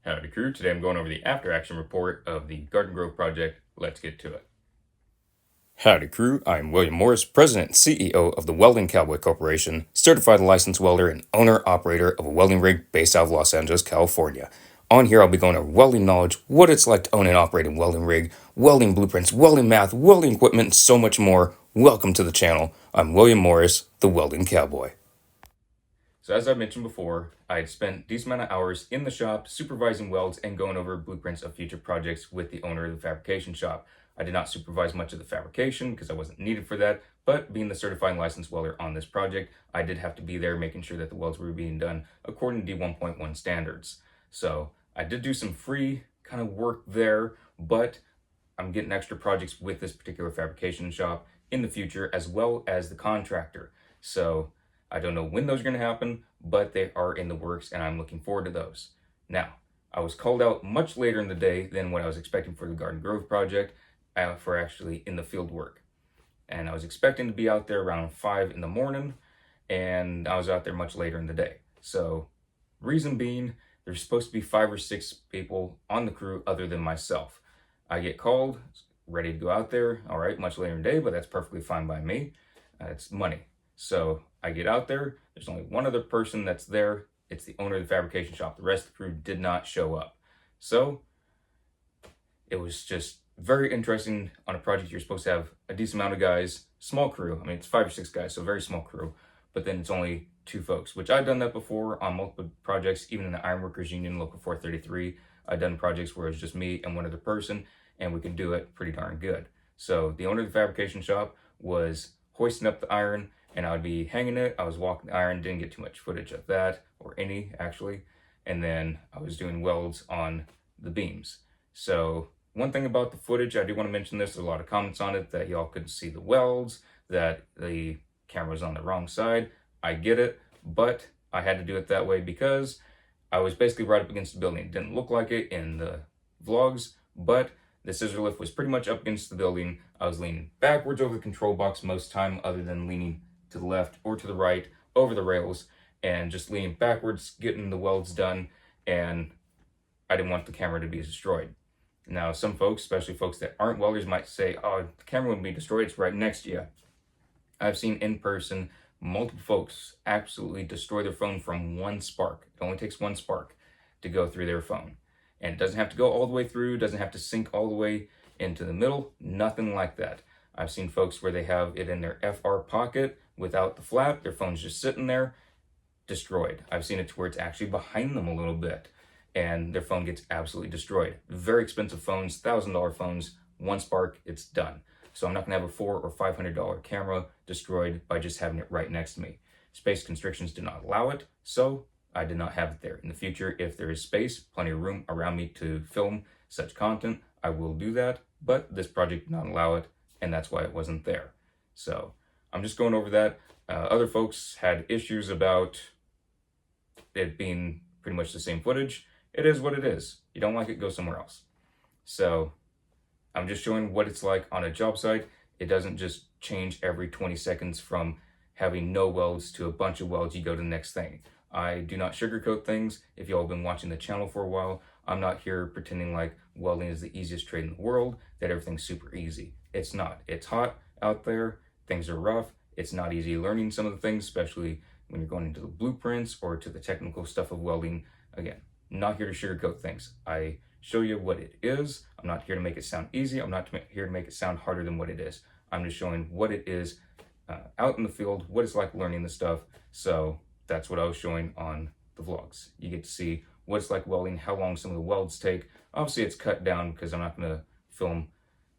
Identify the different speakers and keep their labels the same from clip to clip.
Speaker 1: Howdy crew, today I'm going over the after action report of the Garden Grove project. Let's get to it. Howdy crew, I'm William Morris, President and CEO of the Welding Cowboy Corporation, certified licensed welder and owner-operator of a welding rig based out of Los Angeles, California. On here I'll be going over welding knowledge, what it's like to own and operate a welding rig, welding blueprints, welding math, welding equipment, and so much more. Welcome to the channel. I'm William Morris, the Welding Cowboy. So as I mentioned before, I had spent a decent amount of hours in the shop supervising welds and going over blueprints of future projects with the owner of the fabrication shop. I did not supervise much of the fabrication because I wasn't needed for that, but being the certified licensed welder on this project, I did have to be there making sure that the welds were being done according to D1.1 standards. So I did do some free kind of work there, but I'm getting extra projects with this particular fabrication shop in the future as well as the contractor. So I don't know when those are going to happen, but they are in the works and I'm looking forward to those. Now, I was called out much later in the day than what I was expecting for the Garden Grove project for actually in the field work. And I was expecting to be out there around 5 in the morning and I was out there much later in the day. So reason being, there's supposed to be 5 or 6 people on the crew other than myself. I get called, ready to go out there. All right, much later in the day, but that's perfectly fine by me. It's money. So I get out there, there's only one other person that's there. It's the owner of the fabrication shop. The rest of the crew did not show up. So it was just very interesting on a project. You're supposed to have a decent amount of guys, small crew. I mean, it's 5 or 6 guys, so very small crew, but then it's only 2 folks, which I've done that before on multiple projects, even in the Ironworkers Union, Local 433. I've done projects where it's just me and one other person, and we can do it pretty darn good. So the owner of the fabrication shop was hoisting up the iron, and I would be hanging it. I was walking the iron, didn't get too much footage of that, or any actually. And then I was doing welds on the beams. So one thing about the footage, I do want to mention this, there's a lot of comments on it that y'all couldn't see the welds, that the camera was on the wrong side. I get it, but I had to do it that way because I was basically right up against the building. It didn't look like it in the vlogs, but the scissor lift was pretty much up against the building. I was leaning backwards over the control box most time, other than leaning to the left or to the right over the rails, and just leaning backwards, getting the welds done, and I didn't want the camera to be destroyed. Now, some folks, especially folks that aren't welders, might say, oh, the camera wouldn't be destroyed, it's right next to you. I've seen in person multiple folks absolutely destroy their phone from one spark. It only takes one spark to go through their phone. And it doesn't have to go all the way through, doesn't have to sink all the way into the middle, nothing like that. I've seen folks where they have it in their FR pocket without the flap, their phone's just sitting there, destroyed. I've seen it to where it's actually behind them a little bit, and their phone gets absolutely destroyed. Very expensive phones, $1,000 phones, one spark, it's done. So I'm not gonna have a $400 or $500 camera destroyed by just having it right next to me. Space constrictions do not allow it, so I did not have it there. In the future, if there is space, plenty of room around me to film such content, I will do that, but this project did not allow it, and that's why it wasn't there. So I'm just going over that. Other folks had issues about it being pretty much the same footage. It is what it is. You don't like it, go somewhere else. So I'm just showing what it's like on a job site. It doesn't just change every 20 seconds from having no welds to a bunch of welds, you go to the next thing. I do not sugarcoat things. If y'all have been watching the channel for a while, I'm not here pretending like welding is the easiest trade in the world, that everything's super easy. It's not. It's hot out there. Things are rough. It's not easy learning some of the things, especially when you're going into the blueprints or to the technical stuff of welding. Again, not here to sugarcoat things. I show you what it is. I'm not here to make it sound easy. I'm not here to make it sound harder than what it is. I'm just showing what it is out in the field, what it's like learning the stuff. So that's what I was showing on the vlogs. You get to see what it's like welding, how long some of the welds take. Obviously it's cut down because I'm not gonna film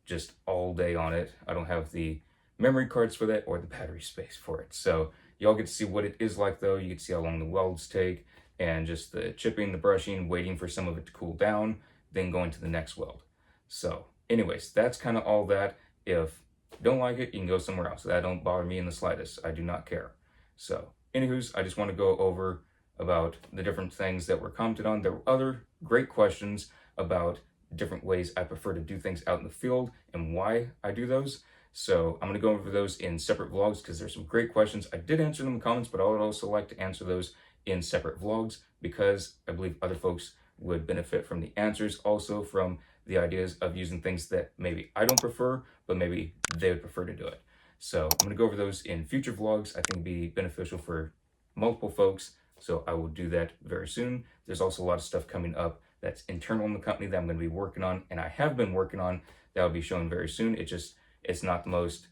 Speaker 1: just all day on it. I don't have the memory cards for that or the battery space for it. So y'all get to see what it is like though. You get to see how long the welds take and just the chipping, the brushing, waiting for some of it to cool down, then going to the next weld. So anyways, that's kind of all that. If you don't like it, you can go somewhere else. That don't bother me in the slightest. I do not care. So anywho's, I just want to go over about the different things that were commented on. There were other great questions about different ways I prefer to do things out in the field and why I do those. So I'm going to go over those in separate vlogs because there's some great questions. I did answer them in the comments, but I would also like to answer those in separate vlogs because I believe other folks would benefit from the answers, also from the ideas of using things that maybe I don't prefer, but maybe they would prefer to do it. So I'm going to go over those in future vlogs. I think it'd be beneficial for multiple folks, so I will do that very soon. There's also a lot of stuff coming up that's internal in the company that I'm going to be working on, and I have been working on, that will be shown very soon. It's not the most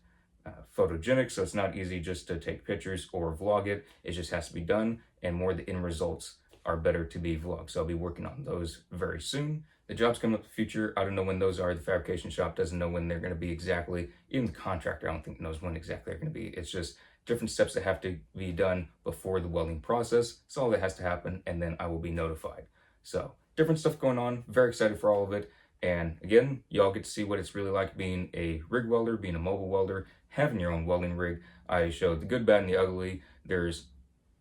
Speaker 1: photogenic, so it's not easy just to take pictures or vlog it. It just has to be done, and more the end results are better to be vlogged. So I'll be working on those very soon. The jobs coming up in the future, I don't know when those are. The fabrication shop doesn't know when they're going to be exactly. Even the contractor, I don't think knows when exactly they're going to be. It's just different steps that have to be done before the welding process. So all that has to happen, and then I will be notified. So different stuff going on. Very excited for all of it. And again, y'all get to see what it's really like being a rig welder, being a mobile welder, having your own welding rig. I showed the good, bad, and the ugly. There's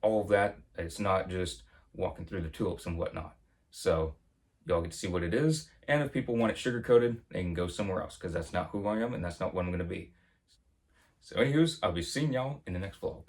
Speaker 1: all of that. It's not just walking through the tulips and whatnot. So y'all get to see what it is. And if people want it sugar-coated, they can go somewhere else, because that's not who I am and that's not what I'm going to be. So anywho's, I'll be seeing y'all in the next vlog.